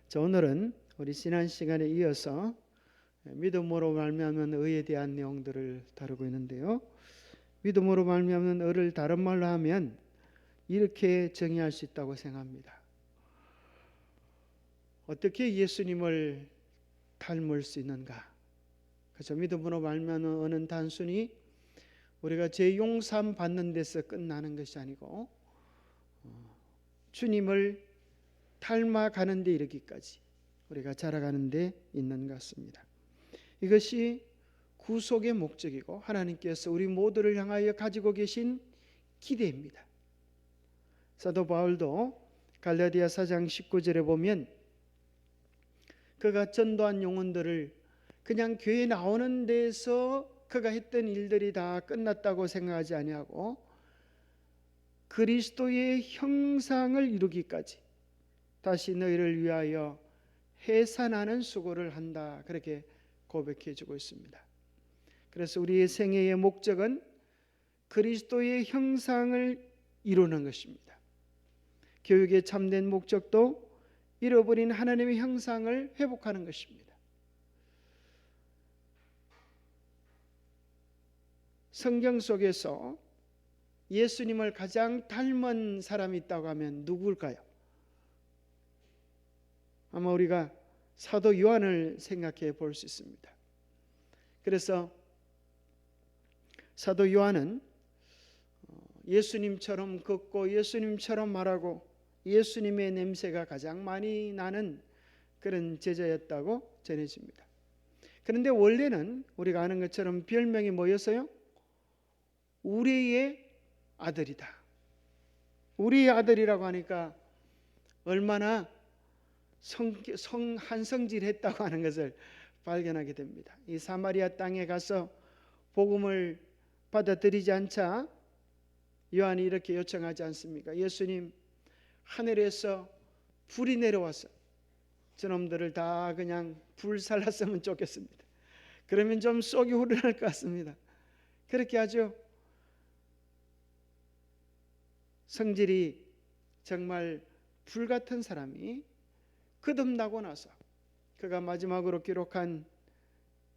자, 오늘은 우리 지난 시간에 이어서 믿음으로 말미암는 의에 대한 내용들을 다루고 있는데요. 믿음으로 말미암는 의를 다른 말로 하면 이렇게 정의할 수 있다고 생각합니다. 어떻게 예수님을 닮을 수 있는가? 그래서 믿음으로 말미암는 의는 단순히 우리가 죄 용서함 받는 데서 끝나는 것이 아니고 주님을 닮아가는 데 이르기까지 우리가 자라가는 데 있는 것 같습니다. 이것이 구속의 목적이고 하나님께서 우리 모두를 향하여 가지고 계신 기대입니다. 사도 바울도 갈라디아 4장 19절에 보면 그가 전도한 영혼들을 그냥 교회 나오는 데서 그가 했던 일들이 다 끝났다고 생각하지 아니하고 그리스도의 형상을 이루기까지 다시 너희를 위하여 해산하는 수고를 한다, 그렇게 고백해 주고 있습니다. 그래서 우리의 생애의 목적은 그리스도의 형상을 이루는 것입니다. 교육의 참된 목적도 잃어버린 하나님의 형상을 회복하는 것입니다. 성경 속에서 예수님을 가장 닮은 사람이 있다고 하면 누구일까요? 아마 우리가 사도 요한을 생각해 볼 수 있습니다. 그래서 사도 요한은 예수님처럼 걷고 예수님처럼 말하고 예수님의 냄새가 가장 많이 나는 그런 제자였다고 전해집니다. 그런데 원래는 우리가 아는 것처럼 별명이 뭐였어요? 우리의 아들이다. 우리의 아들이라고 하니까 얼마나 한성질했다고 하는 것을 발견하게 됩니다. 이 사마리아 땅에 가서 복음을 받아들이지 않자 요한이 이렇게 요청하지 않습니까? 예수님, 하늘에서 불이 내려와서 저놈들을 다 그냥 불살랐으면 좋겠습니다. 그러면 좀 속이 후련할 것 같습니다. 그렇게 하죠. 성질이 정말 불같은 사람이 거듭나고 나서 그가 마지막으로 기록한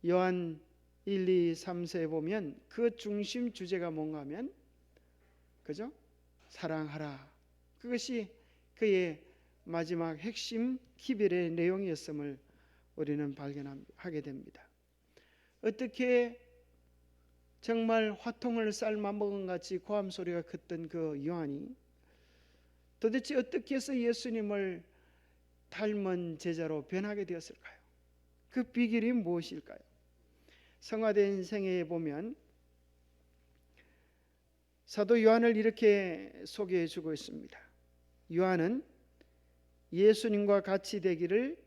요한 1, 2, 3세에 보면 그 중심 주제가 뭔가 하면 그죠? 사랑하라. 그것이 그의 마지막 핵심 기별의 내용이었음을 우리는 발견하게 됩니다. 어떻게 정말 화통을 삶아 먹은 같이 고함 소리가 컸던 그 요한이 도대체 어떻게 해서 예수님을 닮은 제자로 변하게 되었을까요? 그 비결이 무엇일까요? 성화된 생애에 보면 사도 요한을 이렇게 소개해 주고 있습니다. 요한은 예수님과 같이 되기를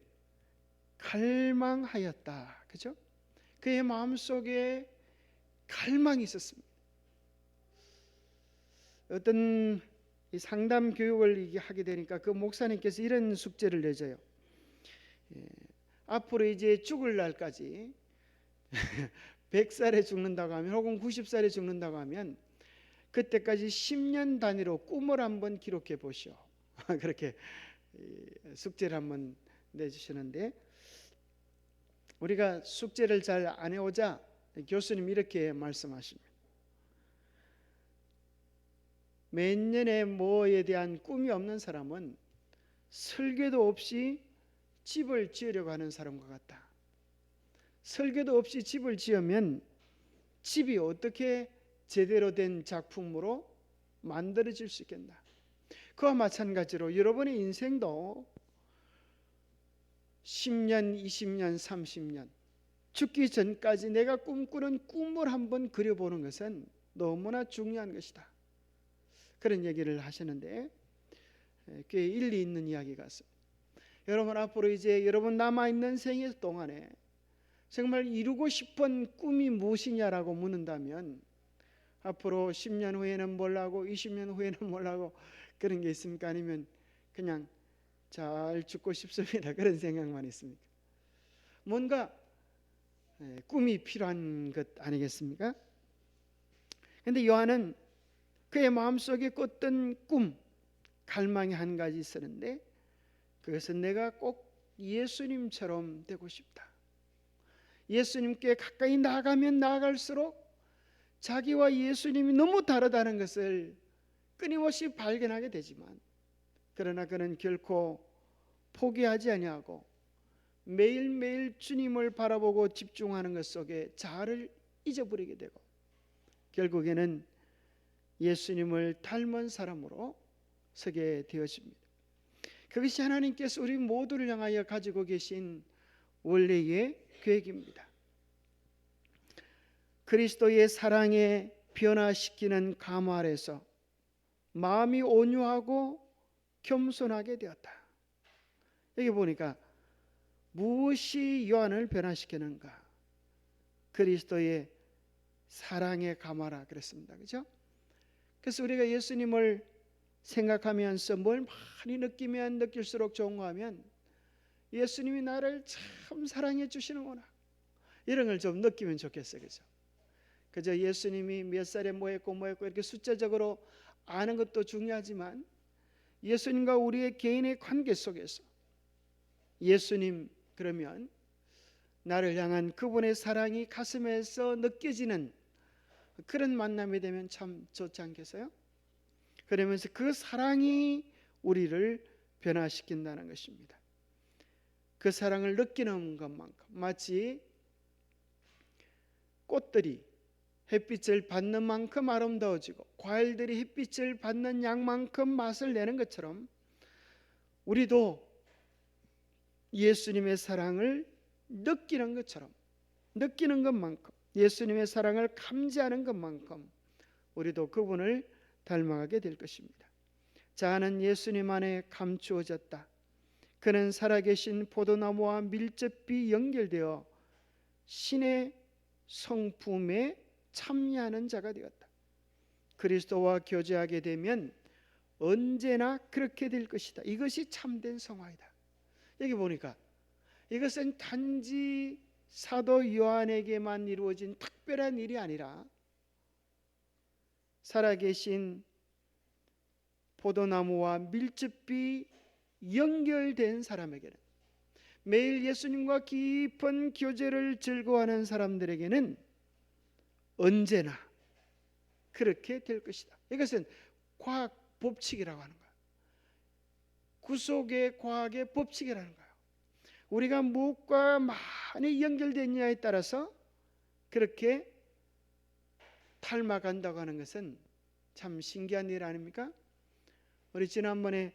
갈망하였다. 그죠? 그의 마음속에 갈망이 있었습니다. 어떤 상담 교육을 하게 되니까 그 목사님께서 이런 숙제를 내줘요. 앞으로 이제 죽을 날까지 100살에 죽는다고 하면 혹은 90살에 죽는다고 하면 그때까지 10년 단위로 꿈을 한번 기록해 보시오. 그렇게 숙제를 한번 내주시는데 우리가 숙제를 잘 안 해오자 교수님 이렇게 말씀하십니다. 몇 년에 뭐에 대한 꿈이 없는 사람은 설계도 없이 집을 지으려고 하는 사람과 같다. 설계도 없이 집을 지으면 집이 어떻게 제대로 된 작품으로 만들어질 수 있겠나. 그와 마찬가지로 여러분의 인생도 10년, 20년, 30년 죽기 전까지 내가 꿈꾸는 꿈을 한번 그려보는 것은 너무나 중요한 것이다. 그런 얘기를 하시는데 꽤 일리 있는 이야기 같습니다. 여러분 앞으로 이제 여러분 남아있는 생애 동안에 정말 이루고 싶은 꿈이 무엇이냐라고 묻는다면 앞으로 10년 후에는 뭘 하고 20년 후에는 뭘 하고 그런 게 있습니까? 아니면 그냥 잘 죽고 싶습니다. 그런 생각만 있습니까? 뭔가 꿈이 필요한 것 아니겠습니까? 그런데 요한은 그의 마음속에 꿨던 꿈, 갈망이 한 가지 있었는데 그것은 내가 꼭 예수님처럼 되고 싶다. 예수님께 가까이 나아가면 나아갈수록 자기와 예수님이 너무 다르다는 것을 끊임없이 발견하게 되지만, 그러나 그는 결코 포기하지 아니하고 매일매일 주님을 바라보고 집중하는 것 속에 자아를 잊어버리게 되고 결국에는 예수님을 닮은 사람으로 서게 되어집니다. 그것이 하나님께서 우리 모두를 향하여 가지고 계신 원래의 계획입니다. 그리스도의 사랑에 변화시키는 감화 아래서 마음이 온유하고 겸손하게 되었다. 여기 보니까 무엇이 요한을 변화시키는가? 그리스도의 사랑의 감화라 그랬습니다. 그렇죠? 그래서 우리가 예수님을 생각하면서 뭘 많이 느끼면 느낄수록 좋은 거 하면 예수님이 나를 참 사랑해 주시는구나, 이런 걸 좀 느끼면 좋겠어요. 그렇죠? 그저 예수님이 몇 살에 뭐 했고 이렇게 숫자적으로 아는 것도 중요하지만 예수님과 우리의 개인의 관계 속에서 예수님 그러면 나를 향한 그분의 사랑이 가슴에서 느껴지는 그런 만남이 되면 참 좋지 않겠어요? 그러면서 그 사랑이 우리를 변화시킨다는 것입니다. 그 사랑을 느끼는 것만큼 마치 꽃들이 햇빛을 받는 만큼 아름다워지고 과일들이 햇빛을 받는 양만큼 맛을 내는 것처럼 우리도 예수님의 사랑을 느끼는 것처럼, 느끼는 것만큼, 예수님의 사랑을 감지하는 것만큼 우리도 그분을 닮아가게 될 것입니다. 자아는 예수님 안에 감추어졌다. 그는 살아계신 포도나무와 밀접히 연결되어 신의 성품에 참여하는 자가 되었다. 그리스도와 교제하게 되면 언제나 그렇게 될 것이다. 이것이 참된 성화이다. 여기 보니까 이것은 단지 사도 요한에게만 이루어진 특별한 일이 아니라 살아계신 포도나무와 밀접히 연결된 사람에게는, 매일 예수님과 깊은 교제를 즐거워하는 사람들에게는 언제나 그렇게 될 것이다. 이것은 과학 법칙이라고 하는 거예요. 구속의 과학의 법칙이라는 거예요. 우리가 무엇과 많이 연결되느냐에 따라서 그렇게 닮아간다고 하는 것은 참 신기한 일 아닙니까? 우리 지난번에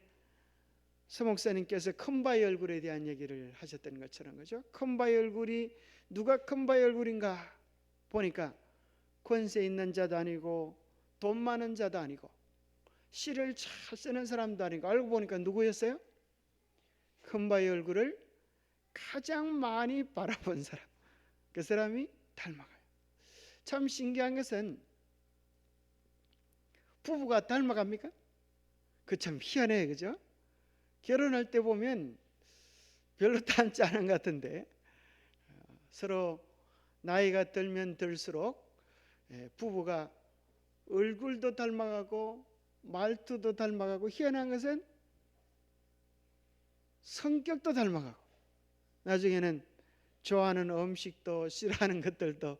서목사님께서 큰바위 얼굴에 대한 얘기를 하셨던 것처럼, 그죠? 큰바위 얼굴이 누가 큰바위 얼굴인가 보니까 권세 있는 자도 아니고 돈 많은 자도 아니고 시를 잘 쓰는 사람도 아니고, 알고 보니까 누구였어요? 큰바위 얼굴을 가장 많이 바라본 사람, 그 사람이 닮아가요. 참 신기한 것은 부부가 닮아갑니까? 그 참 희한해요, 그죠? 결혼할 때 보면 별로 닮지 않은 것 같은데 서로 나이가 들면 들수록 부부가 얼굴도 닮아가고 말투도 닮아가고, 희한한 것은 성격도 닮아가고, 나중에는 좋아하는 음식도 싫어하는 것들도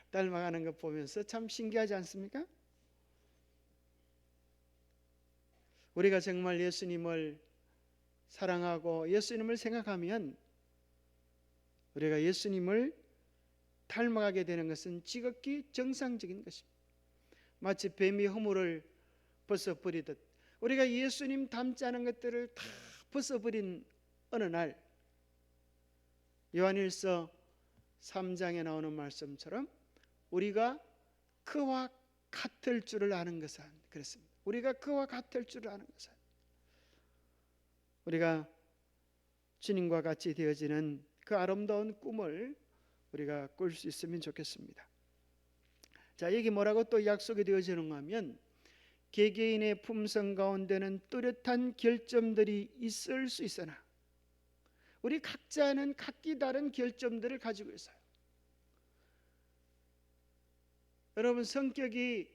닮아가는 것 보면서 참 신기하지 않습니까? 우리가 정말 예수님을 사랑하고 예수님을 생각하면 우리가 예수님을 닮아가게 되는 것은 지극히 정상적인 것입니다. 마치 뱀이 허물을 벗어버리듯 우리가 예수님 닮지 않은 것들을 다 벗어버린 어느 날, 요한일서 3장에 나오는 말씀처럼 우리가 그와 같을 줄을 아는 것은, 그렇습니다. 우리가 그와 같을 줄을 아는 것은 우리가 주님과 같이 되어지는 그 아름다운 꿈을 우리가 꿀 수 있으면 좋겠습니다. 자, 이게 뭐라고 또 약속이 되어지는가 하면, 개개인의 품성 가운데는 뚜렷한 결점들이 있을 수 있으나 우리 각자는 각기 다른 결점들을 가지고 있어요. 여러분, 성격이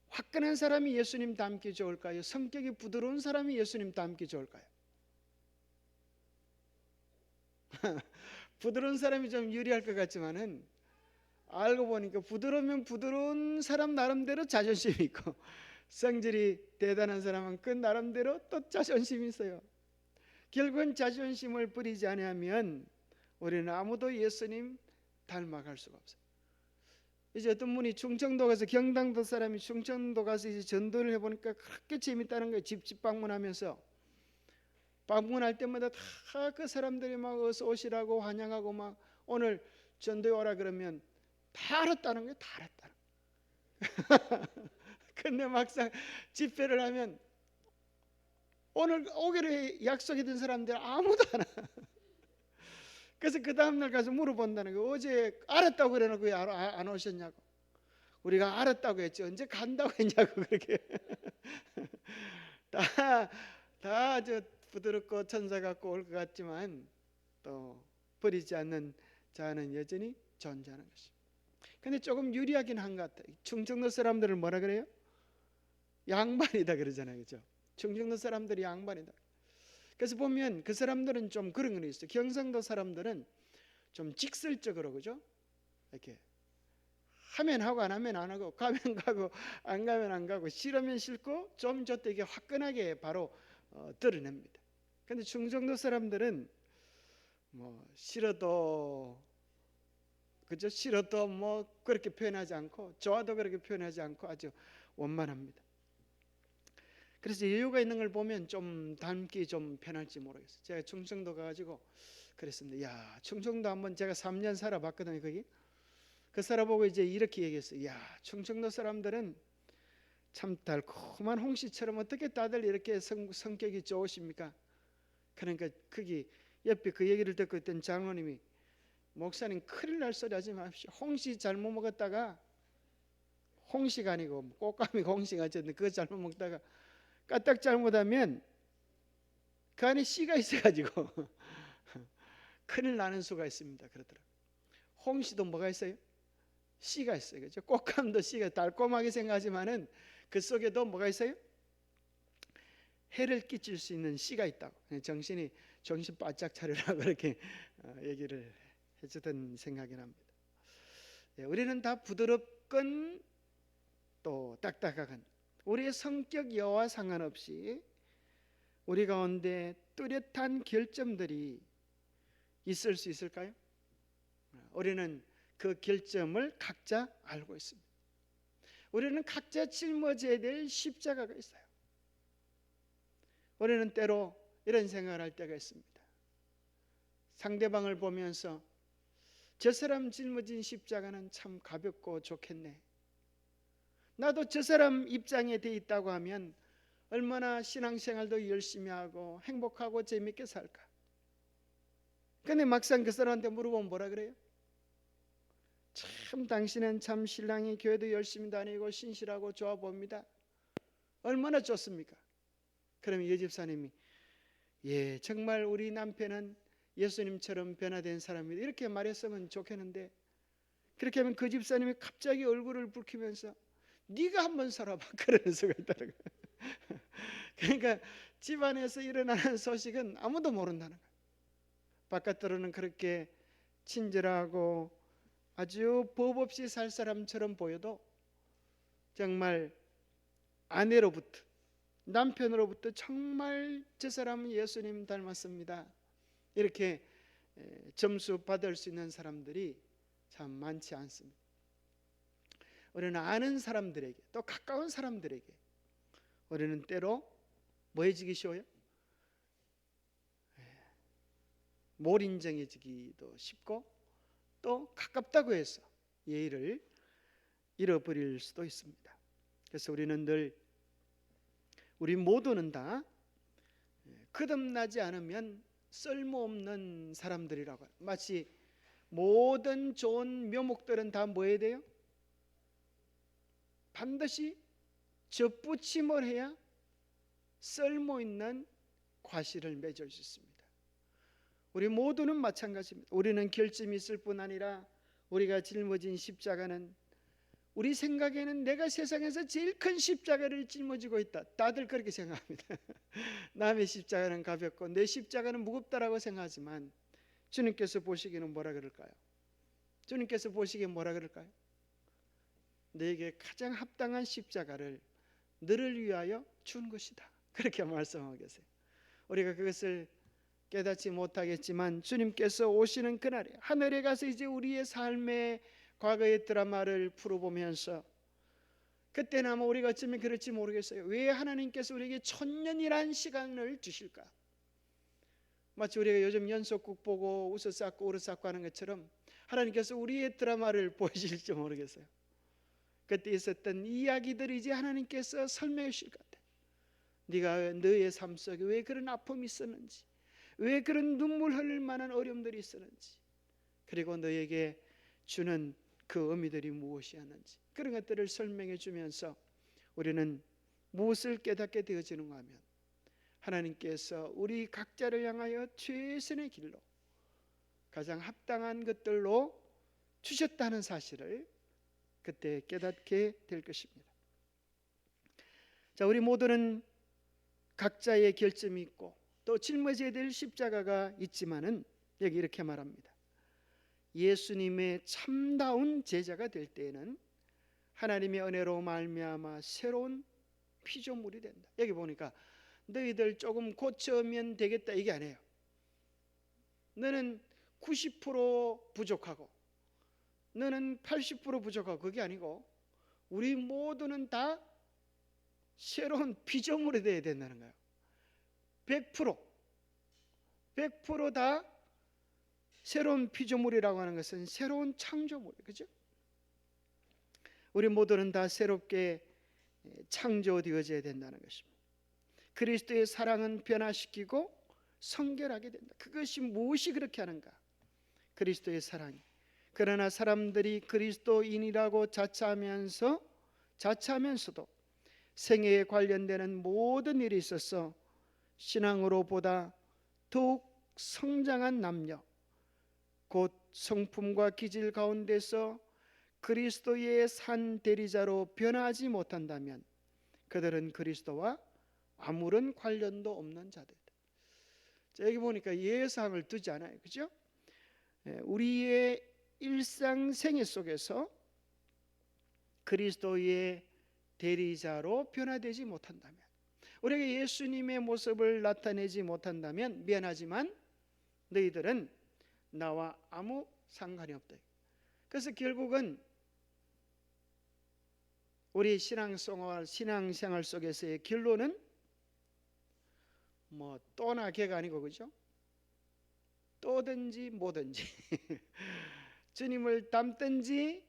화끈한 사람이 예수님 닮기 좋을까요? 성격이 부드러운 사람이 예수님 닮기 좋을까요? 부드러운 사람이 좀 유리할 것 같지만은 알고 보니까 부드러우면 부드러운 사람 나름대로 자존심이 있고 성질이 대단한 사람은 그 나름대로 또 자존심이 있어요. 결국은 자존심을 버리지 않으면 우리는 아무도 예수님 닮아갈 수가 없어요. 이제 어떤 분이 충청도 가서, 경상도 사람이 충청도 가서 이제 전도를 해보니까 그렇게 재밌다는 거예요. 집집 방문하면서 방문할 때마다 다 그 사람들이 막 어서 오시라고 환영하고 막 오늘 전도에 오라 그러면 다 알았다는 거예요. 다 알았다는 거예요. 근데 막상 집회를 하면 오늘 오기로 약속했던 사람들 아무도 안 와. 그래서 그 다음날 가서 물어본다는 거예요. 어제 알았다고 그래놓고 왜 안 오셨냐고. 우리가 알았다고 했지 언제 간다고 했냐고. 그렇게 다 저 부드럽고 천사 같고 올 것 같지만 또 버리지 않는 자는 여전히 존재하는 것입니다. 근데 조금 유리하긴 한 것 같아요. 충청도 사람들을 뭐라 그래요? 양반이다 그러잖아요. 그죠? 충청도 사람들이 양반이다. 그래서 보면 그 사람들은 좀 그런 거 있어요. 경상도 사람들은 좀 직설적으로, 그죠? 이렇게 하면 하고 안 하면 안 하고, 가면 가고 안 가면 안 가고, 싫으면 싫고 좀 좋다 이게 화끈하게 바로 드러냅니다. 근데 충청도 사람들은 뭐 싫어도, 그죠? 싫어도 뭐 그렇게 표현하지 않고 좋아도 그렇게 표현하지 않고 아주 원만합니다. 그래서 여유가 있는 걸 보면 좀 닮기 좀 편할지 모르겠어요. 제가 충청도 가가지고 그랬습니다. 야, 충청도 한번 제가 3년 살아봤거든요. 거기 그 살아보고 이제 이렇게 얘기했어요. 야, 충청도 사람들은 참 달콤한 홍시처럼 어떻게 다들 이렇게 성격이 좋으십니까? 그러니까 거기 옆에 그 얘기를 듣고 있던 장로님이, 목사님 큰일 날 소리 하지 마십시오. 홍시 잘못 먹었다가, 홍시가 아니고 꽃가미 홍시가 어쨌든 그거 잘못 먹다가 까딱 잘못하면 그 안에 씨가 있어가지고 큰일 나는 수가 있습니다. 그러더라고요. 홍시도 뭐가 있어요? 씨가 있어요. 그렇죠? 꽃감도 씨가 달콤하게 생각하지만은 그 속에도 뭐가 있어요? 해를 끼칠 수 있는 씨가 있다고. 정신 바짝 차리라고 그렇게 얘기를 해주던 생각이 납니다. 우리는 다 부드럽건 또 딱딱하건 우리의 성격 여와 상관없이 우리 가운데 뚜렷한 결점들이 있을 수 있을까요? 우리는 그 결점을 각자 알고 있습니다. 우리는 각자 짊어져야 될 십자가가 있어요. 우리는 때로 이런 생각을 할 때가 있습니다. 상대방을 보면서 저 사람 짊어진 십자가는 참 가볍고 좋겠네. 나도 저 사람 입장에 돼 있다고 하면 얼마나 신앙생활도 열심히 하고 행복하고 재밌게 살까. 근데 막상 그 사람한테 물어보면 뭐라 그래요? 참 당신은 참 신랑이 교회도 열심히 다니고 신실하고 좋아 봅니다. 얼마나 좋습니까? 그러면 이 집사님이, 예, 정말 우리 남편은 예수님처럼 변화된 사람이다, 이렇게 말했으면 좋겠는데, 그렇게 하면 그 집사님이 갑자기 얼굴을 붉히면서 네가 한번 살아봐 그러는 수가 있다는 거예요. 그러니까 집안에서 일어나는 소식은 아무도 모른다는 거예요. 바깥으로는 그렇게 친절하고 아주 법 없이 살 사람처럼 보여도 정말 아내로부터, 남편으로부터 정말 저 사람은 예수님 닮았습니다, 이렇게 점수 받을 수 있는 사람들이 참 많지 않습니다. 우리는 아는 사람들에게, 또 가까운 사람들에게 우리는 때로 뭐 해지기 쉬워요? 몰인정해지기도 쉽고, 또 가깝다고 해서 예의를 잃어버릴 수도 있습니다. 그래서 우리는 늘, 우리 모두는 다 거듭나지 않으면 쓸모없는 사람들이라고. 마치 모든 좋은 묘목들은 다 뭐 해야 돼요? 반드시 접붙임을 해야 쓸모있는 과실을 맺을 수 있습니다. 우리 모두는 마찬가지입니다. 우리는 결점이 있을 뿐 아니라 우리가 짊어진 십자가는, 우리 생각에는 내가 세상에서 제일 큰 십자가를 짊어지고 있다, 다들 그렇게 생각합니다. 남의 십자가는 가볍고 내 십자가는 무겁다라고 생각하지만 주님께서 보시기에는 뭐라 그럴까요? 주님께서 보시기에 뭐라 그럴까요? 너에게 가장 합당한 십자가를 너를 위하여 준 것이다. 그렇게 말씀하고 계세요. 우리가 그것을 깨닫지 못하겠지만 주님께서 오시는 그날에 하늘에 가서 이제 우리의 삶의 과거의 드라마를 풀어보면서, 그때는 아마 우리가 어쩌면 그럴지 모르겠어요. 왜 하나님께서 우리에게 1000년이라는 시간을 주실까? 마치 우리가 요즘 연속극 보고 웃어 쌓고 울어 쌓고 하는 것처럼 하나님께서 우리의 드라마를 보여주실지 모르겠어요. 그때 있었던 이야기들을 이제 하나님께서 설명해 주실 것 같아요. 네가 너의 삶 속에 왜 그런 아픔이 있었는지, 왜 그런 눈물 흘릴 만한 어려움들이 있었는지, 그리고 너에게 주는 그 의미들이 무엇이었는지, 그런 것들을 설명해 주면서 우리는 무엇을 깨닫게 되어지는가 하면, 하나님께서 우리 각자를 향하여 최선의 길로 가장 합당한 것들로 주셨다는 사실을 그때 깨닫게 될 것입니다. 자, 우리 모두는 각자의 결점이 있고 또 짊어져야 될 십자가가 있지만은 여기 이렇게 말합니다. 예수님의 참다운 제자가 될 때에는 하나님의 은혜로 말미암아 새로운 피조물이 된다. 여기 보니까 너희들 조금 고쳐면 되겠다 이게 아니에요. 너는 90% 부족하고 너는 80% 부족하고 그게 아니고 우리 모두는 다 새로운 피조물이 되어야 된다는 거예요. 100% 다 새로운 피조물이라고 하는 것은 새로운 창조물, 그죠? 우리 모두는 다 새롭게 창조되어져야 된다는 것입니다. 그리스도의 사랑은 변화시키고 성결하게 된다. 그것이 무엇이 그렇게 하는가? 그리스도의 사랑이. 그러나 사람들이 그리스도인이라고 자처하면서도 생애에 관련되는 모든 일이 있어서 신앙으로보다 더욱 성장한 남녀, 곧 성품과 기질 가운데서 그리스도의 산 대리자로 변화하지 못한다면 그들은 그리스도와 아무런 관련도 없는 자들이다. 여기 보니까 예상을 두지 않아요, 그죠? 우리의 일상생활 속에서 그리스도의 대리자로 변화되지 못한다면, 우리가 예수님의 모습을 나타내지 못한다면 미안하지만 너희들은 나와 아무 상관이 없다. 그래서 결국은 우리 신앙생활 속에서의 결론은 뭐 또나 개가 아니고, 그죠? 또든지 뭐든지 주님을 닮든지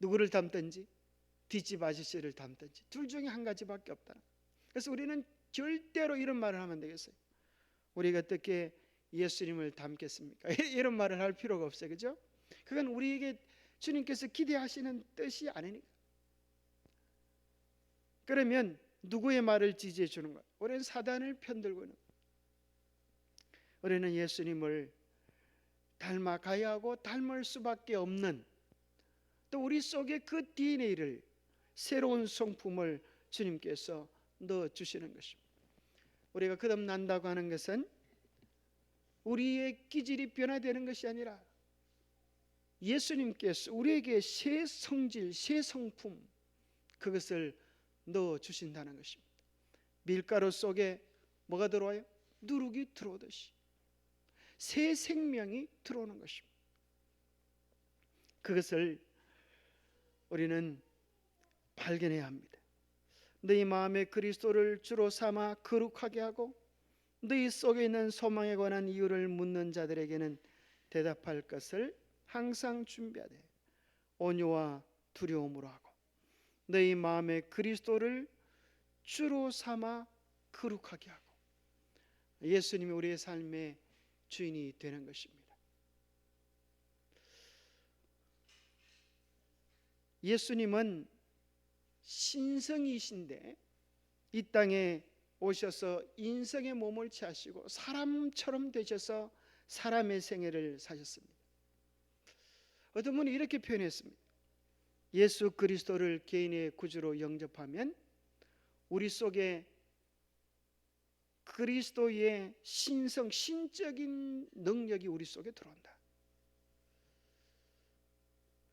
누구를 닮든지 뒷집 아저씨를 닮든지 둘 중에 한 가지밖에 없다. 그래서 우리는 절대로 이런 말을 하면 되겠어요. 우리가 어떻게 예수님을 닮겠습니까? 이런 말을 할 필요가 없어요, 그죠? 그건 우리에게 주님께서 기대하시는 뜻이 아니니까. 그러면 누구의 말을 지지해 주는 거야? 우리는 사단을 편들고 있는 거야. 우리는 예수님을 닮아가야 하고 닮을 수밖에 없는, 또 우리 속에 그 DNA를, 새로운 성품을 주님께서 넣어주시는 것입니다. 우리가 거듭난다고 하는 것은 우리의 기질이 변화되는 것이 아니라 예수님께서 우리에게 새 성질, 새 성품, 그것을 넣어주신다는 것입니다. 밀가루 속에 뭐가 들어와요? 누룩이 들어오듯이 새 생명이 들어오는 것입니다. 그것을 우리는 발견해야 합니다. 너희 마음에 그리스도를 주로 삼아 거룩하게 하고 너희 속에 있는 소망에 관한 이유를 묻는 자들에게는 대답할 것을 항상 준비하되 온유와 두려움으로 하고 너희 마음에 그리스도를 주로 삼아 거룩하게 하고, 예수님이 우리의 삶의 주인이 되는 것입니다. 예수님은 신성이신데 이 땅에 오셔서 인성의 몸을 취하시고 사람처럼 되셔서 사람의 생애를 사셨습니다. 어떤 분이 이렇게 표현했습니다. 예수 그리스도를 개인의 구주로 영접하면 우리 속에 그리스도의 신성, 신적인 능력이 우리 속에 들어온다.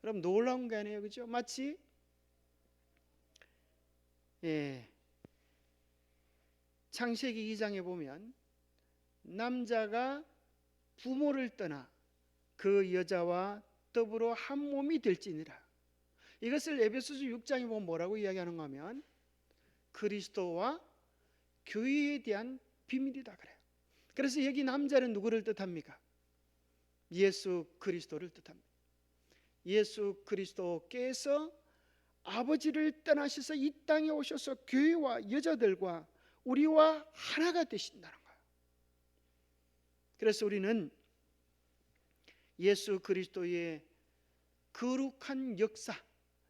그럼 놀라운 거 아니에요, 그죠? 마치 창세기 2장에 보면 남자가 부모를 떠나 그 여자와 더불어 한 몸이 될지니라. 이것을 에베소서 6장에 보면 뭐라고 이야기하는가 하면 그리스도와 교회에 대한 비밀이다 그래요. 그래서 여기 남자는 누구를 뜻합니까? 예수 그리스도를 뜻합니다. 예수 그리스도께서 아버지를 떠나셔서 이 땅에 오셔서 교회와 여자들과 우리와 하나가 되신다는 거예요. 그래서 우리는 예수 그리스도의 거룩한 역사,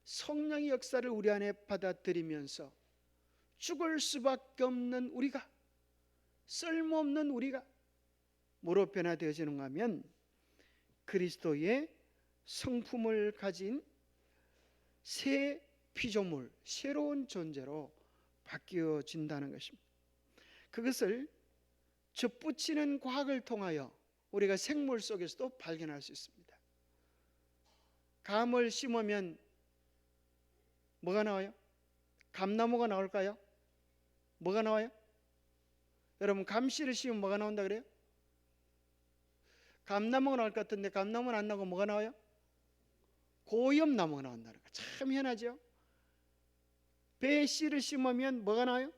성령의 역사를 우리 안에 받아들이면서 죽을 수밖에 없는 우리가, 쓸모없는 우리가 뭐로 변화되어지는가 하면 그리스도의 성품을 가진 새 피조물, 새로운 존재로 바뀌어진다는 것입니다. 그것을 접붙이는 과학을 통하여 우리가 생물 속에서도 발견할 수 있습니다. 감을 심으면 뭐가 나와요? 감나무가 나올까요? 뭐가 나와요? 여러분, 감씨를 심으면 뭐가 나온다 그래요? 감나무가 나올 것 같은데 감나무는 안 나오고 뭐가 나와요? 고염나무가 나온다는 거. 참 희한하죠? 배 씨를 심으면 뭐가 나와요?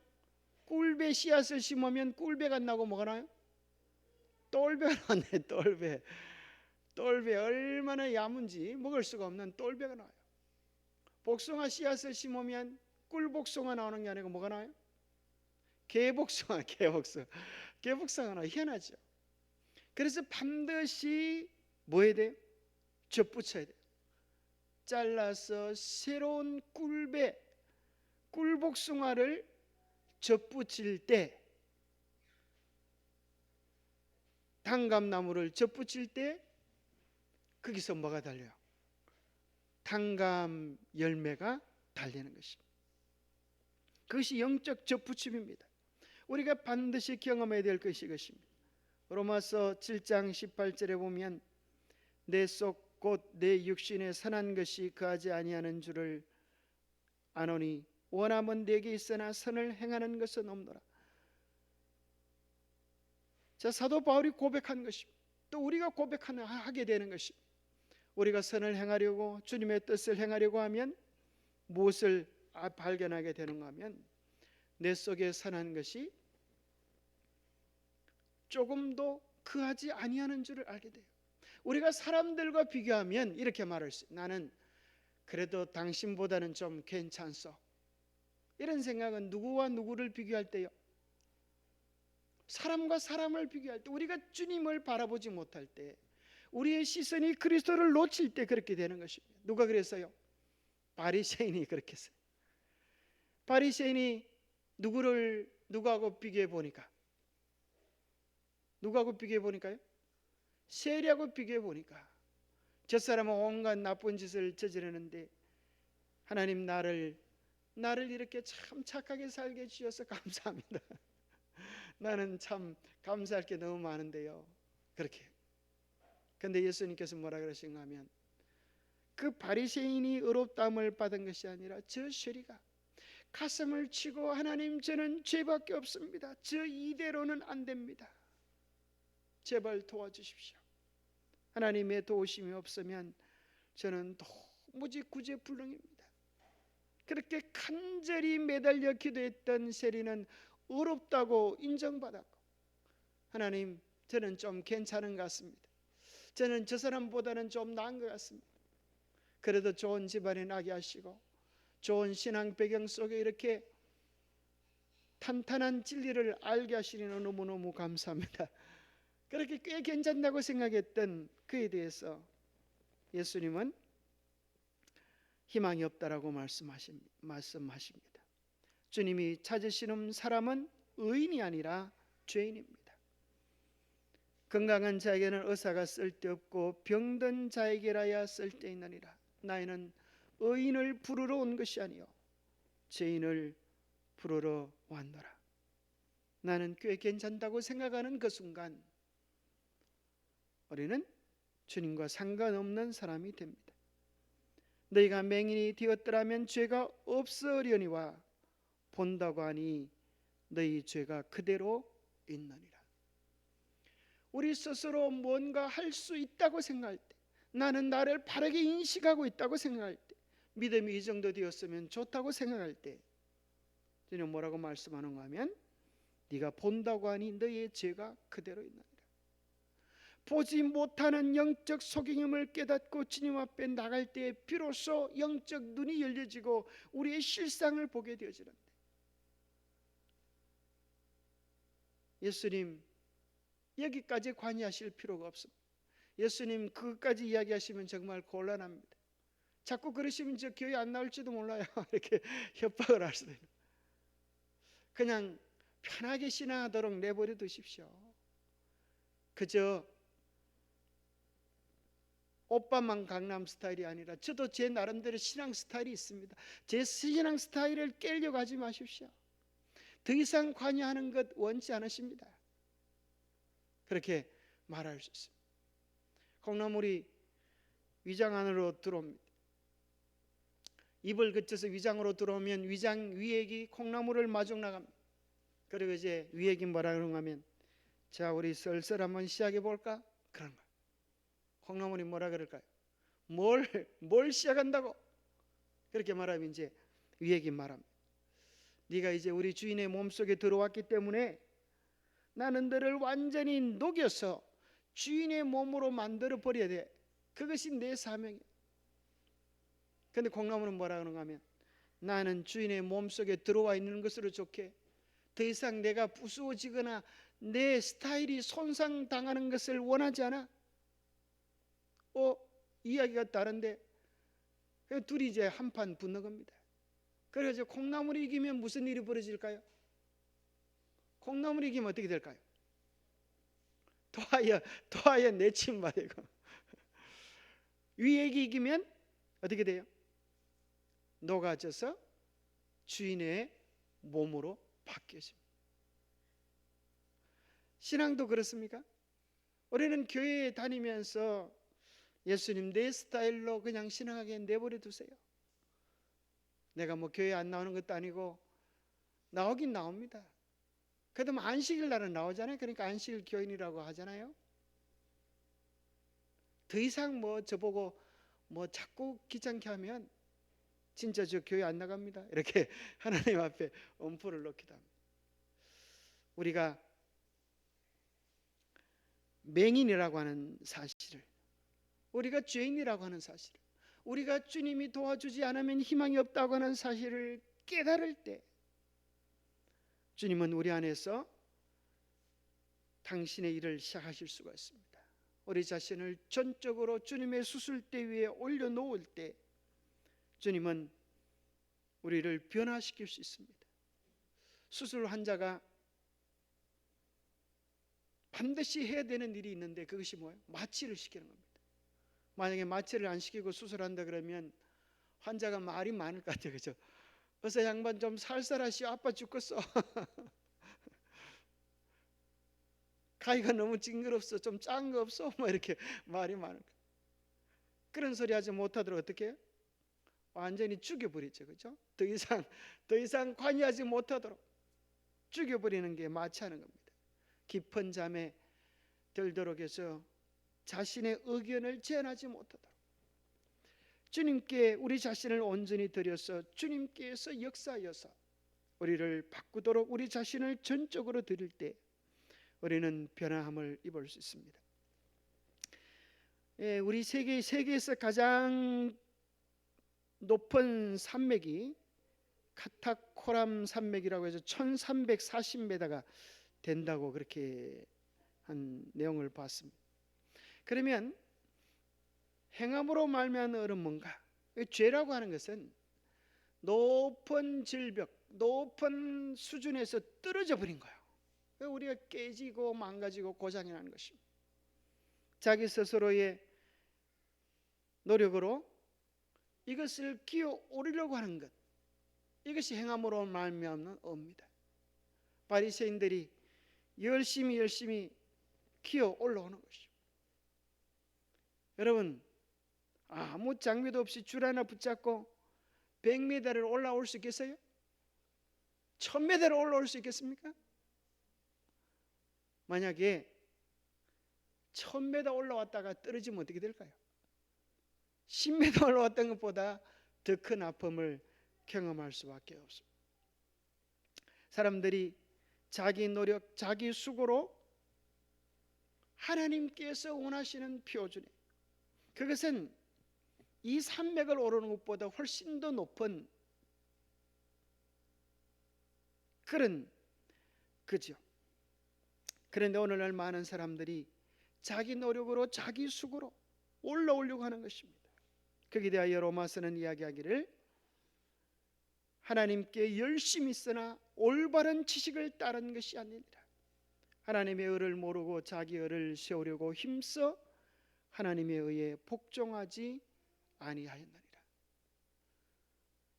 꿀배 씨앗을 심으면 꿀배가 나고 뭐가 나와요? 똘배가 나왔네. 똘배 얼마나 야문지 먹을 수가 없는 똘배가 나와요. 복숭아 씨앗을 심으면 꿀복숭아 나오는 게 아니고 뭐가 나와요? 개복숭아가 나와요. 희한하죠? 그래서 반드시 뭐 해야 돼요? 접붙여야 돼요. 잘라서 새로운 꿀복숭아를 접붙일 때, 단감나무를 접붙일 때 거기서 뭐가 달려요? 단감 열매가 달리는 것입니다. 그것이 영적 접붙임입니다. 우리가 반드시 경험해야 될 것이 이것입니다. 로마서 7장 18절에 보면 내 속 곧 내 육신에 선한 것이 거하지 아니하는 줄을 아노니 원함은 내게 있으나 선을 행하는 것은 없노라. 자, 사도 바울이 고백한 것입니다. 또 우리가 고백하게 되는 것입니다. 우리가 선을 행하려고, 주님의 뜻을 행하려고 하면 무엇을 발견하게 되는가 하면 내 속에 선한 것이 조금도 거하지 아니하는 줄을 알게 돼요. 우리가 사람들과 비교하면 이렇게 말할 수 있어요. 나는 그래도 당신보다는 좀 괜찮소. 이런 생각은 누구와 누구를 비교할 때요? 사람과 사람을 비교할 때, 우리가 주님을 바라보지 못할 때, 우리의 시선이 그리스도를 놓칠 때 그렇게 되는 것입니다. 누가 그랬어요? 바리새인이 그렇게 했어요. 바리새인이 누구하고 비교해 보니까? 누구하고 비교해 보니까요? 세리하고 비교해 보니까 저 사람은 온갖 나쁜 짓을 저지르는데 하나님 나를 이렇게 참 착하게 살게 해주셔서 감사합니다. 나는 참 감사할 게 너무 많은데요. 그렇게. 근데 예수님께서 뭐라 그러신가 하면 그 바리새인이 의롭다함을 받은 것이 아니라 저 세리가 가슴을 치고 하나님 저는 죄밖에 없습니다. 저 이대로는 안 됩니다. 제발 도와주십시오. 하나님의 도우심이 없으면 저는 도무지 구제불능입니다. 그렇게 간절히 매달려 기도했던 세리는 의롭다고 인정받았고, 하나님 저는 좀 괜찮은 것 같습니다. 저는 저 사람보다는 좀 나은 것 같습니다. 그래도 좋은 집안에 나게 하시고 좋은 신앙 배경 속에 이렇게 탄탄한 진리를 알게 하시니 너무너무 감사합니다. 그렇게 꽤 괜찮다고 생각했던 그에 대해서 예수님은 희망이 없다라고 말씀하십니다. 주님이 찾으시는 사람은 의인이 아니라 죄인입니다. 건강한 자에게는 의사가 쓸데없고 병든 자에게라야 쓸데있느니라. 나이는 의인을 부르러 온 것이 아니요 죄인을 부르러 왔노라. 나는 꽤 괜찮다고 생각하는 그 순간 우리는 주님과 상관없는 사람이 됩니다. 너희가 맹인이 되었더라면 죄가 없으려니와 본다고 하니 너희 죄가 그대로 있느니라. 우리 스스로 뭔가 할 수 있다고 생각할 때, 나는 나를 바르게 인식하고 있다고 생각할 때, 믿음이 이 정도 되었으면 좋다고 생각할 때 주님 뭐라고 말씀하는가 하면 네가 본다고 하니 너희의 죄가 그대로 있느니라. 보지 못하는 영적 속임을 깨닫고 주님 앞에 나갈 때 비로소 영적 눈이 열려지고 우리의 실상을 보게 되어지는데, 예수님 여기까지 관여하실 필요가 없습니다. 예수님 그것까지 이야기하시면 정말 곤란합니다. 자꾸 그러시면 저 교회 안 나올지도 몰라요. 이렇게 협박을 할 수도 있는. 그냥 편하게 신앙하도록 내버려 두십시오. 그저 오빠만 강남 스타일이 아니라 저도 제 나름대로 신앙 스타일이 있습니다. 제 신앙 스타일을 깨려고 하지 마십시오. 더 이상 관여하는 것 원치 않으십니다. 그렇게 말할 수 있습니다. 콩나물이 위장 안으로 들어옵니다. 입을 거쳐서 위장으로 들어오면 위장 위액이 콩나물을 마중 나갑니다. 그리고 이제 위액이 뭐라 그런가 하면 자 우리 슬슬 한번 시작해 볼까? 그런 거예요. 콩나물이 뭐라 그럴까요? 뭘 시작한다고? 그렇게 말하면 이제 위액이 말합니다. 네가 이제 우리 주인의 몸속에 들어왔기 때문에 나는 너를 완전히 녹여서 주인의 몸으로 만들어 버려야 돼. 그것이 내 사명이야. 근데 콩나물은 뭐라 그런가 하면 나는 주인의 몸속에 들어와 있는 것으로 좋게 더 이상 내가 부수어지거나 내 스타일이 손상당하는 것을 원하지 않아. 이야기가 다른데 둘이 이제 한판 붙는 겁니다. 그래서 콩나물이 이기면 무슨 일이 벌어질까요? 콩나물이 이기면 어떻게 될까요? 도하여 내친 말이고 위액이 이기면 어떻게 돼요? 녹아져서 주인의 몸으로 바뀌어집니다. 신앙도 그렇습니까? 우리는 교회에 다니면서 예수님 내 스타일로 그냥 신앙하게 내버려 두세요. 내가 뭐 교회 안 나오는 것도 아니고 나오긴 나옵니다. 그래도 뭐 안식일 날은 나오잖아요. 그러니까 안식일 교인이라고 하잖아요. 더 이상 뭐 저보고 뭐 자꾸 귀찮게 하면 진짜 저 교회 안 나갑니다. 이렇게 하나님 앞에 엄포를 놓기도 합니다. 우리가 맹인이라고 하는 사실을, 우리가 죄인이라고 하는 사실을, 우리가 주님이 도와주지 않으면 희망이 없다고 하는 사실을 깨달을 때 주님은 우리 안에서 당신의 일을 시작하실 수가 있습니다. 우리 자신을 전적으로 주님의 수술대 위에 올려놓을 때 주님은 우리를 변화시킬 수 있습니다. 수술 환자가 반드시 해야 되는 일이 있는데 그것이 뭐예요? 마취를 시키는 겁니다. 만약에 마취를 안 시키고 수술한다 그러면 환자가 말이 많을 것 같아요. 그죠? 어서 양반 좀 살살하시오. 아빠 죽겠어. 가위가 너무 징그럽소. 좀 짠 거 없어? 뭐 이렇게 말이 많을 거예요. 그런 소리 하지 못하도록 어떻게 해요? 완전히 죽여버리죠. 그죠? 더 이상 관여하지 못하도록 죽여버리는 게 마취하는 겁니다. 깊은 잠에 들도록 해서 자신의 의견을 제한하지 못하도록 주님께 우리 자신을 온전히 드려서 주님께서 역사하여서 우리를 바꾸도록 우리 자신을 전적으로 드릴 때 우리는 변화함을 입을 수 있습니다. 우리 세계에서 가장 높은 산맥이 카타코람 산맥이라고 해서 1340m가 된다고 그렇게 한 내용을 봤습니다. 그러면 행함으로 말미암은 의는 뭔가? 죄라고 하는 것은 높은 질벽, 높은 수준에서 떨어져 버린 거예요. 우리가 깨지고 망가지고 고장이 나는 것입니다. 자기 스스로의 노력으로 이것을 기어 오르려고 하는 것, 이것이 행함으로 말미암는 의입니다. 바리새인들이 열심히 기어 올라오는 것이죠. 여러분, 아무 장비도 없이 줄 하나 붙잡고 100m를 올라올 수 있겠어요? 1000m를 올라올 수 있겠습니까? 만약에 1000m 올라왔다가 떨어지면 어떻게 될까요? 10m 올라왔던 것보다 더 큰 아픔을 경험할 수밖에 없습니다. 사람들이 자기 노력, 자기 수고로 하나님께서 원하시는 표준에, 그것은 이 산맥을 오르는 것보다 훨씬 더 높은 그런 그죠. 그런데 오늘날 많은 사람들이 자기 노력으로 자기 수고로 올라오려고 하는 것입니다. 거기에 대하여 로마서는 이야기하기를 하나님께 열심히 쓰나 올바른 지식을 따른 것이 아니니라. 하나님의 의를 모르고 자기 의를 세우려고 힘써 하나님의 의에 복종하지 아니하였느니라.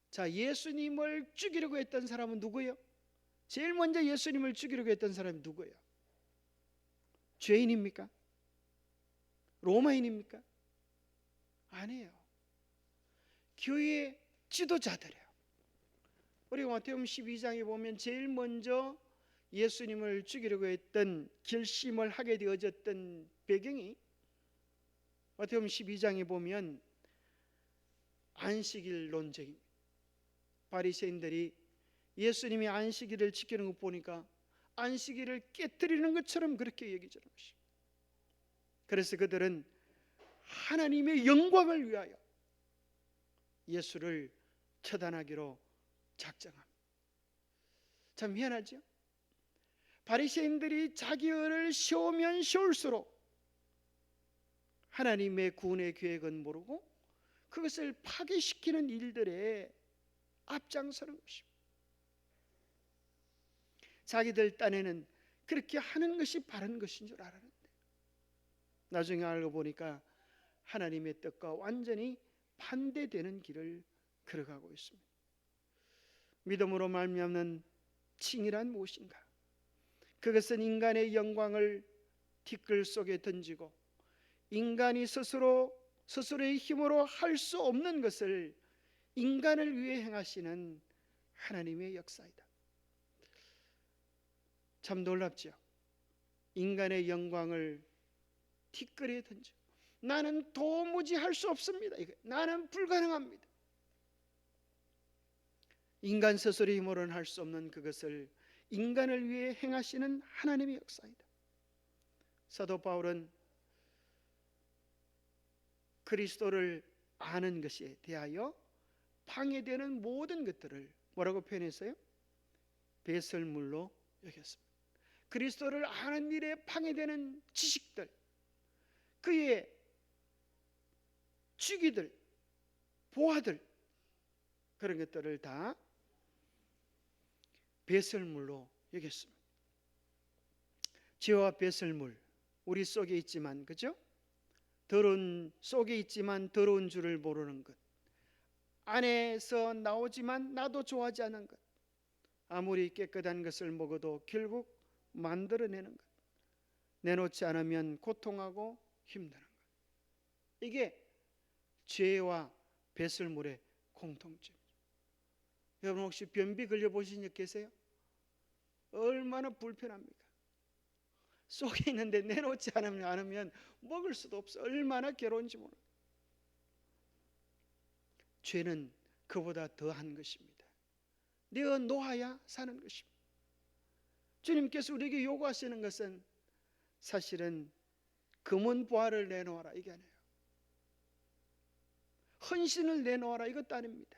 자, 예수님을 죽이려고 했던 사람은 누구예요? 제일 먼저 예수님을 죽이려고 했던 사람이 누구예요? 죄인입니까? 로마인입니까? 아니에요. 교회 지도자들이에요. 우리가 마태복음 12장에 보면 제일 먼저 예수님을 죽이려고 했던 결심을 하게 되어졌던 배경이 마태복음 12장에 보면 안식일 논쟁입니다. 바리새인들이 예수님이 안식일을 지키는 것 보니까 안식일을 깨뜨리는 것처럼 그렇게 여기지는 것입니다. 그래서 그들은 하나님의 영광을 위하여 예수를 처단하기로 작정합니다. 참 미안하죠? 바리새인들이 자기 의를 세우면 세울수록 하나님의 구원의 계획은 모르고 그것을 파괴시키는 일들에 앞장서는 것입니다. 자기들 딴에는 그렇게 하는 것이 바른 것인 줄 알았는데 나중에 알고 보니까 하나님의 뜻과 완전히 반대되는 길을 걸어가고 있습니다. 믿음으로 말미암는 칭의란 무엇인가? 그것은 인간의 영광을 티끌 속에 던지고 인간이 스스로의 힘으로 할 수 없는 것을 인간을 위해 행하시는 하나님의 역사이다. 참 놀랍죠. 인간의 영광을 티끌에 던져 나는 도무지 할 수 없습니다. 나는 불가능합니다. 인간 스스로의 힘으로는 할 수 없는 그것을 인간을 위해 행하시는 하나님의 역사이다. 사도 바울은 그리스도를 아는 것에 대하여 방해되는 모든 것들을 뭐라고 표현했어요? 배설물로 여겼습니다. 그리스도를 아는 일에 방해되는 지식들, 그의 주기들, 보화들, 그런 것들을 다 배설물로 여겼습니다. 죄와 배설물 우리 속에 있지만, 그죠? 더러운 속에 있지만 더러운 줄을 모르는 것, 안에서 나오지만 나도 좋아하지 않는 것, 아무리 깨끗한 것을 먹어도 결국 만들어내는 것, 내놓지 않으면 고통하고 힘드는 것, 이게 죄와 배설물의 공통점이죠. 여러분 혹시 변비 걸려보신 적 계세요? 얼마나 불편합니까? 속에 있는데 내놓지 않으면 먹을 수도 없어. 얼마나 괴로운지 모릅니다. 죄는 그보다 더한 것입니다. 내가 놓아야 사는 것입니다. 주님께서 우리에게 요구하시는 것은 사실은 금은 보화를 내놓아라, 이게 아니에요. 헌신을 내놓아라, 이것도 아닙니다.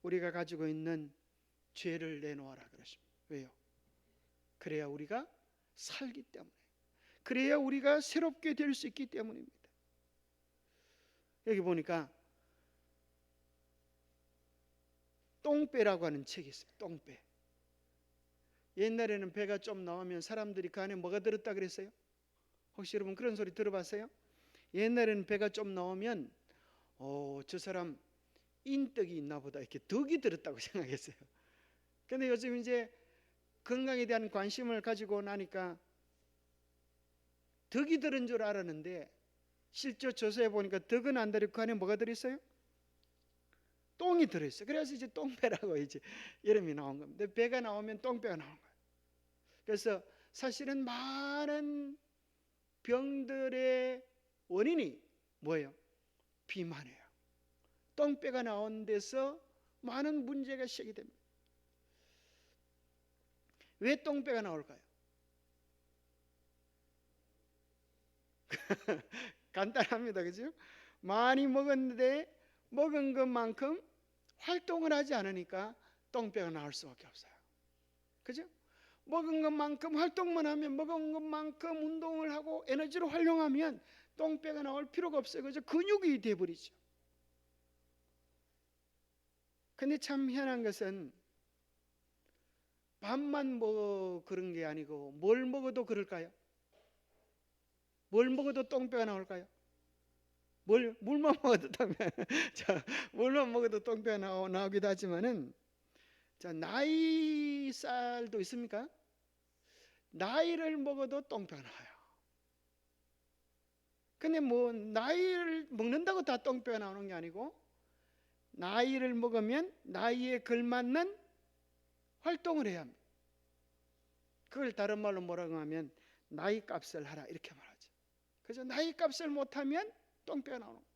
우리가 가지고 있는 죄를 내놓아라 그러십니다. 왜요? 그래야 우리가 살기 때문에, 그래야 우리가 새롭게 될 수 있기 때문입니다. 여기 보니까 똥배라고 하는 책이 있어요. 똥배. 옛날에는 배가 좀 나오면 사람들이 그 안에 뭐가 들었다 그랬어요? 혹시 여러분 그런 소리 들어봤어요? 옛날에는 배가 좀 나오면 저 사람 인덕이 있나 보다, 이렇게 덕이 들었다고 생각했어요. 근데 요즘 이제 건강에 대한 관심을 가지고 나니까 덕이 들은 줄 알았는데 실제 조사해 보니까 덕은 안 들었고 그 안에 뭐가 들어있어요? 똥이 들어있어요. 그래서 이제 똥배라고 이제 이름이 나온 겁니다. 배가 나오면 똥배가 나오는 거예요. 그래서 사실은 많은 병들의 원인이 뭐예요? 비만이에요. 똥배가 나온 데서 많은 문제가 시작이 됩니다. 왜 똥배가 나올까요? 간단합니다. 그죠? 많이 먹었는데 먹은 것만큼 활동을 하지 않으니까 똥배가 나올 수밖에 없어요. 그죠? 먹은 것만큼 활동만 하면, 먹은 것만큼 운동을 하고 에너지를 활용하면 똥배가 나올 필요가 없어요. 그죠? 근육이 돼버리죠. 근데 참 희한한 것은 밥만 먹어 그런 게 아니고 뭘 먹어도 그럴까요? 뭘 먹어도 똥배가 나올까요? 물만 먹어도 똥배 자, 물만 먹어도 똥배가 나오기도 하지만은, 자, 나이살도 있습니까? 나이를 먹어도 똥배가 나와요. 근데 뭐 나이를 먹는다고 다 똥배가 나오는 게 아니고, 나이를 먹으면 나이에 걸맞는 활동을 해야 합니다. 그걸 다른 말로 뭐라고 하면 나이 값을 하라 이렇게 말하죠. 그래서 나이 값을 못하면 똥배가 나오는 거예요.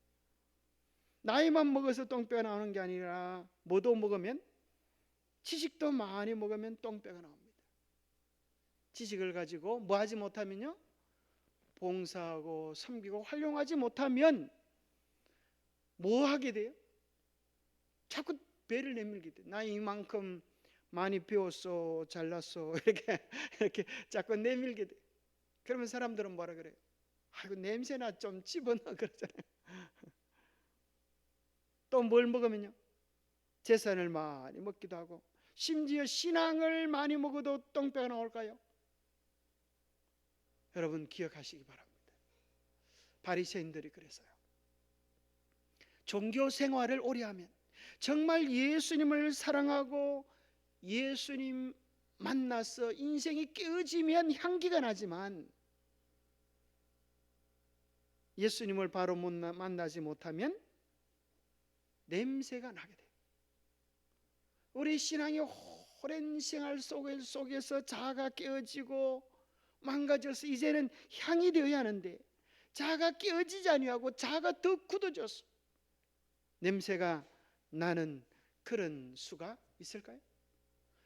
나이만 먹어서 똥배가 나오는 게 아니라 뭐도 먹으면, 지식도 많이 먹으면 똥배가 나옵니다. 지식을 가지고 뭐 하지 못하면요, 봉사하고 섬기고 활용하지 못하면 뭐 하게 돼요? 자꾸 배를 내밀게 돼. 나 이만큼 많이 배웠어, 잘났어, 이렇게 자꾸 내밀게 돼. 그러면 사람들은 뭐라 그래요? 아이고 냄새나 좀 집어넣어 그러잖아요. 또 뭘 먹으면요, 재산을 많이 먹기도 하고, 심지어 신앙을 많이 먹어도 똥배가 나올까요? 여러분 기억하시기 바랍니다. 바리새인들이 그래서요, 종교 생활을 오래 하면, 정말 예수님을 사랑하고 예수님 만나서 인생이 깨어지면 향기가 나지만, 예수님을 바로 만나지 못하면 냄새가 나게 돼요. 우리 신앙의 오랜 생활 속에서 자아가 깨어지고 망가져서 이제는 향이 되어야 하는데, 자아가 깨어지지 아니하고 자아가 더 굳어져서 냄새가 나는 그런 수가 있을까요?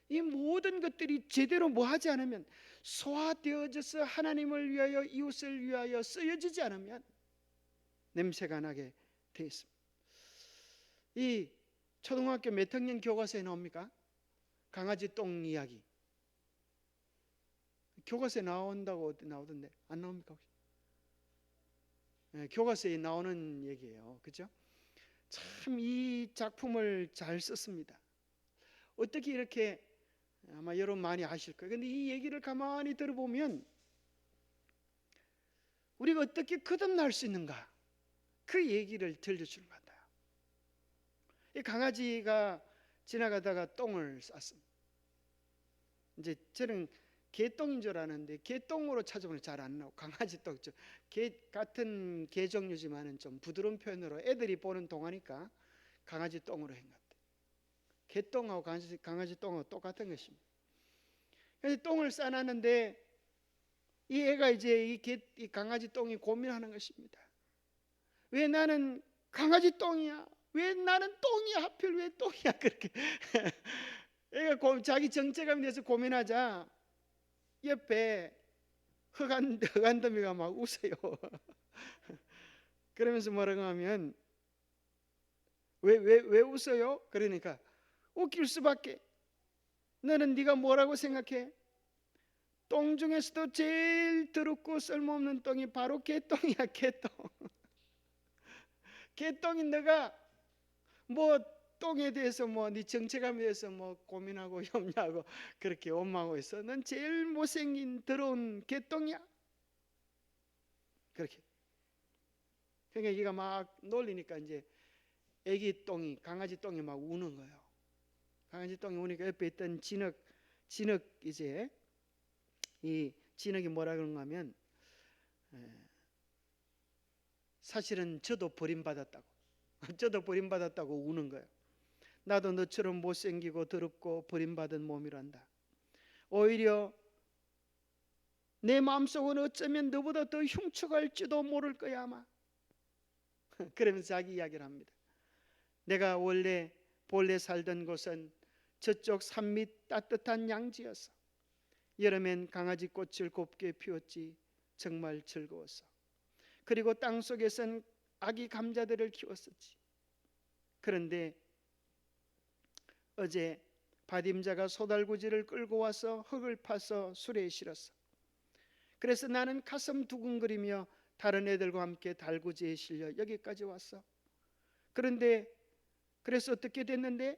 이 모든 것들이 제대로 뭐 하지 않으면, 소화되어져서 하나님을 위하여 이웃을 위하여 쓰여지지 않으면 냄새가 나게 되어 있습니다. 이 초등학교 몇 학년 교과서에 나옵니까? 강아지 똥 이야기. 교과서에 나온다고 나오던데 안 나옵니까 혹시? 네, 교과서에 나오는 얘기예요. 그죠? 참 이 작품을 잘 썼습니다. 어떻게 이렇게, 아마 여러분 많이 아실 거예요. 근데 이 얘기를 가만히 들어보면 우리가 어떻게 거듭날 수 있는가, 그 얘기를 들려주는 것 같아요. 이 강아지가 지나가다가 똥을 쌌습니다. 이제 저는 개똥인 줄 아는데 개똥으로 찾아보면 잘 안 나오고, 강아지 똥, 개 같은 개 종류지만은 좀 부드러운 표현으로 애들이 보는 동화니까 강아지 똥으로 한 것 같아요. 개똥하고 강아지 똥하고 똑같은 것입니다. 그래서 똥을 싸놨는데 이 애가 이제 이 강아지 똥이 고민하는 것입니다. 왜 나는 강아지 똥이야? 왜 나는 똥이야? 하필 왜 똥이야? 그렇게 애가 자기 정체감에 대해서 고민하자 옆에 흑안더미가 막 웃어요. 그러면서 뭐라고 하면, 왜 웃어요? 그러니까 웃길 수밖에. 너는 네가 뭐라고 생각해? 똥 중에서도 제일 더럽고 쓸모없는 똥이 바로 개똥이야. 개똥. 개똥이 너가 뭐 똥에 대해서 뭐 네 정체감에 대해서 뭐 고민하고 염려하고 그렇게 원망하고 있어. 넌 제일 못생긴 더러운 개똥이야. 그렇게. 그러니까 얘가 막 놀리니까 이제 애기 똥이, 강아지 똥이 막 우는 거예요. 강아지 똥이 우니까 옆에 있던 진흙 이제 이 진흙이 뭐라 그런가 하면 사실은 저도 버림받았다고 저도 버림받았다고 우는 거예요. 나도 너처럼 못생기고 더럽고 버림받은 몸이란다. 오히려 내 마음속은 어쩌면 너보다 더 흉측할지도 모를 거야 아마. 그러면서 자기 이야기를 합니다. 내가 본래 살던 곳은 저쪽 산밑 따뜻한 양지였어. 여름엔 강아지 꽃을 곱게 피웠지. 정말 즐거웠어. 그리고 땅속에선 아기 감자들을 키웠었지. 그런데 어제 바딤자가 소달구지를 끌고 와서 흙을 파서 수레에 실었어. 그래서 나는 가슴 두근거리며 다른 애들과 함께 달구지에 실려 여기까지 왔어. 그래서 어떻게 됐는데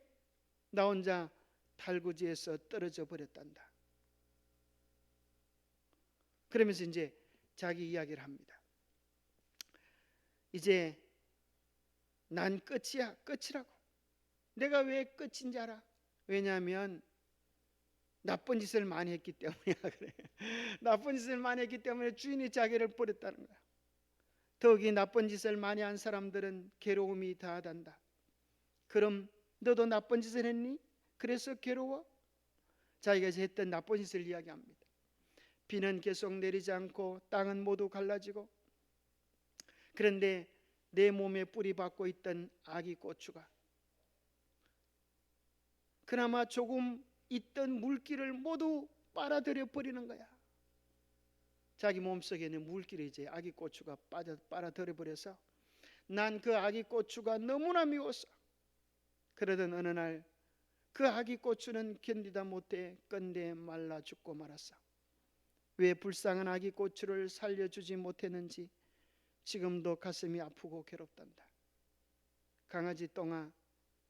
나 혼자 달구지에서 떨어져 버렸단다. 그러면서 이제 자기 이야기를 합니다. 이제 난 끝이야. 끝이라고. 내가 왜 끝인지 알아? 왜냐하면 나쁜 짓을 많이 했기 때문이야. 그래. 나쁜 짓을 많이 했기 때문에 주인이 자기를 버렸다는 거야. 더욱이 나쁜 짓을 많이 한 사람들은 괴로움이 다하단다. 그럼 너도 나쁜 짓을 했니? 그래서 괴로워? 자기가 했던 나쁜 짓을 이야기합니다. 비는 계속 내리지 않고 땅은 모두 갈라지고, 그런데 내 몸에 뿌리 박고 있던 아기 고추가 그나마 조금 있던 물기를 모두 빨아들여 버리는 거야. 자기 몸속에 있는 물기를 이제 아기 고추가 빨아들여 버려서 난 그 아기 고추가 너무나 미웠어. 그러던 어느 날 그 아기 고추는 견디다 못해 건대 말라 죽고 말았어. 왜 불쌍한 아기 고추를 살려주지 못했는지 지금도 가슴이 아프고 괴롭단다. 강아지 똥아,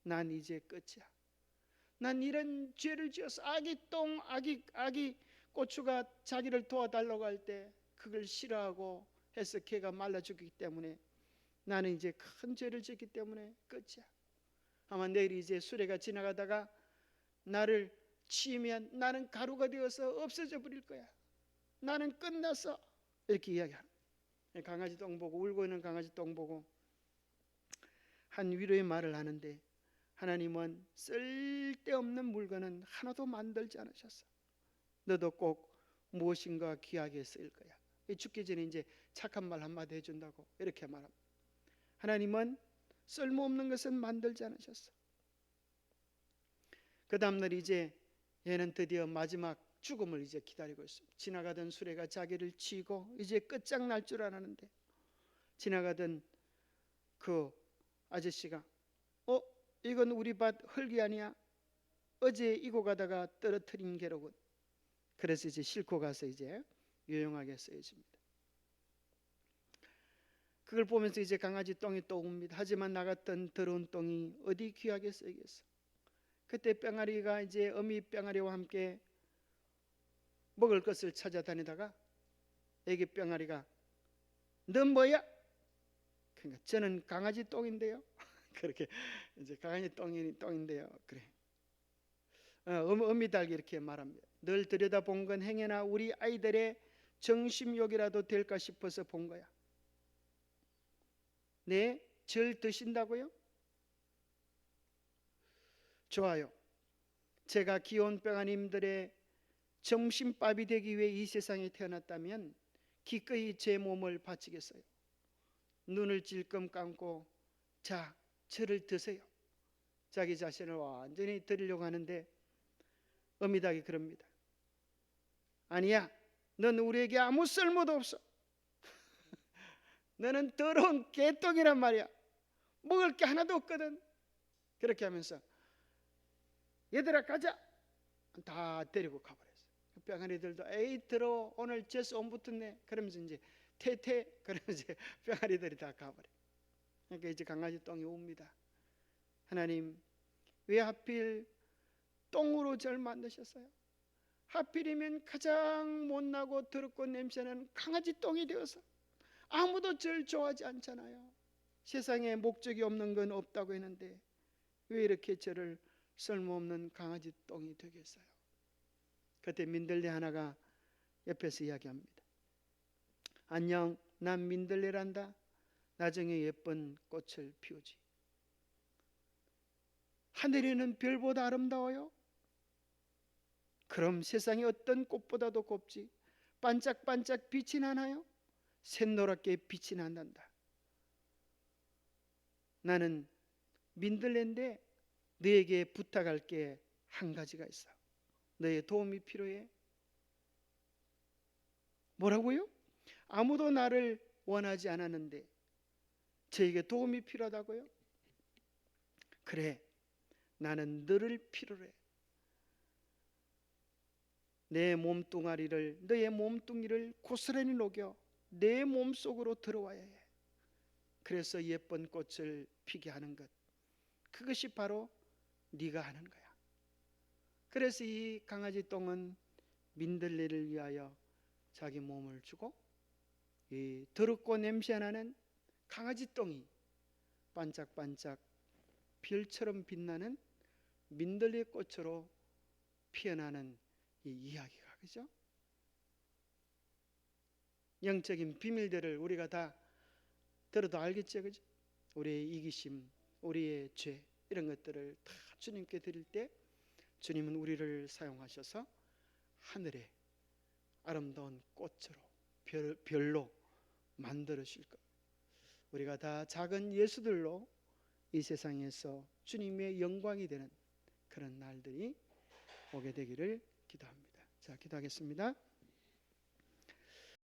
난 이제 끝이야. 난 이런 죄를 지어서 아기 고추가 자기를 도와달라고 할 때 그걸 싫어하고 해서 걔가 말라 죽기 때문에 나는 이제 큰 죄를 짓기 때문에 끝이야. 아마 내일 이제 수레가 지나가다가 나를 치면 나는 가루가 되어서 없어져 버릴 거야. 나는 끝났어. 이렇게 이야기하는. 강아지 똥 보고, 울고 있는 강아지 똥 보고 한 위로의 말을 하는데, 하나님은 쓸데없는 물건은 하나도 만들지 않으셨어. 너도 꼭 무엇인가 귀하게 쓰일 거야. 죽기 전에 이제 착한 말 한마디 해준다고 이렇게 말합니다. 하나님은 쓸모없는 것은 만들지 않으셨어. 그 다음날 이제 얘는 드디어 마지막 죽음을 이제 기다리고 있습니다. 지나가던 수레가 자기를 치고 이제 끝장날 줄 알았는데, 지나가던 그 아저씨가 이건 우리 밭 흙이 아니야. 어제 이고 가다가 떨어뜨린 게로군. 그래서 이제 싣고 가서 이제 유용하게 쓰여집니다. 그걸 보면서 이제 강아지 똥이 또 옵니다. 하지만 나갔던 더러운 똥이 어디 귀하게 쓰이겠어. 그때 뿅아리가 이제 어미 뿅아리와 함께 먹을 것을 찾아다니다가 애기 뿅아리가 넌 뭐야? 그러니까 저는 강아지 똥인데요. 그렇게 이제 강아지 똥인데요. 그래. 어미 닭이 이렇게 말합니다. 늘 들여다본 건 행여나 우리 아이들의 정심욕이라도 될까 싶어서 본 거야. 네, 절 드신다고요? 좋아요. 제가 귀여운 뿅아님들의 점심밥이 되기 위해 이 세상에 태어났다면 기꺼이 제 몸을 바치겠어요. 눈을 찔끔 감고 자, 저를 드세요. 자기 자신을 완전히 드리려고 하는데 어미닭이 그럽니다. 아니야, 넌 우리에게 아무 쓸모도 없어. 너는 더러운 개똥이란 말이야. 먹을 게 하나도 없거든. 그렇게 하면서 얘들아 가자. 다 데리고 가버렸어. 뿅아리들도 에이 더러워, 오늘 재수 온 붙었네. 그러면서 이제 퇴퇴 그러면서 이제 뿅아리들이 다 가버려. 그러니까 이제 강아지 똥이 옵니다. 하나님, 왜 하필 똥으로 저를 만드셨어요? 하필이면 가장 못나고 더럽고 냄새나는 강아지 똥이 되어서 아무도 저를 좋아하지 않잖아요. 세상에 목적이 없는 건 없다고 했는데 왜 이렇게 저를 쓸모없는 강아지 똥이 되겠어요? 그때 민들레 하나가 옆에서 이야기합니다. 안녕, 난 민들레란다. 나중에 예쁜 꽃을 피우지. 하늘에는 별보다 아름다워요? 그럼 세상에 어떤 꽃보다도 곱지. 반짝반짝 빛이 나나요? 샛노랗게 빛이 난단다. 나는 민들레인데 너에게 부탁할 게 한 가지가 있어. 너의 도움이 필요해. 뭐라고요? 아무도 나를 원하지 않았는데 저에게 도움이 필요하다고요? 그래, 나는 너를 필요로 해. 내 몸뚱아리를, 너의 몸뚱이를 고스란히 녹여 내 몸속으로 들어와야 해. 그래서 예쁜 꽃을 피게 하는 것, 그것이 바로 네가 하는 거야. 그래서 이 강아지 똥은 민들레를 위하여 자기 몸을 주고, 이 더럽고 냄새나는 강아지 똥이 반짝반짝 별처럼 빛나는 민들레 꽃으로 피어나는 이 이야기가, 그죠? 영적인 비밀들을 우리가 다 들어도 알겠죠, 그죠? 우리의 이기심, 우리의 죄, 이런 것들을 다 주님께 드릴 때 주님은 우리를 사용하셔서 하늘의 아름다운 꽃으로, 별로 만들어 주실 겁니다. 우리가 다 작은 예수들로 이 세상에서 주님의 영광이 되는 그런 날들이 오게 되기를 기도합니다. 자, 기도하겠습니다.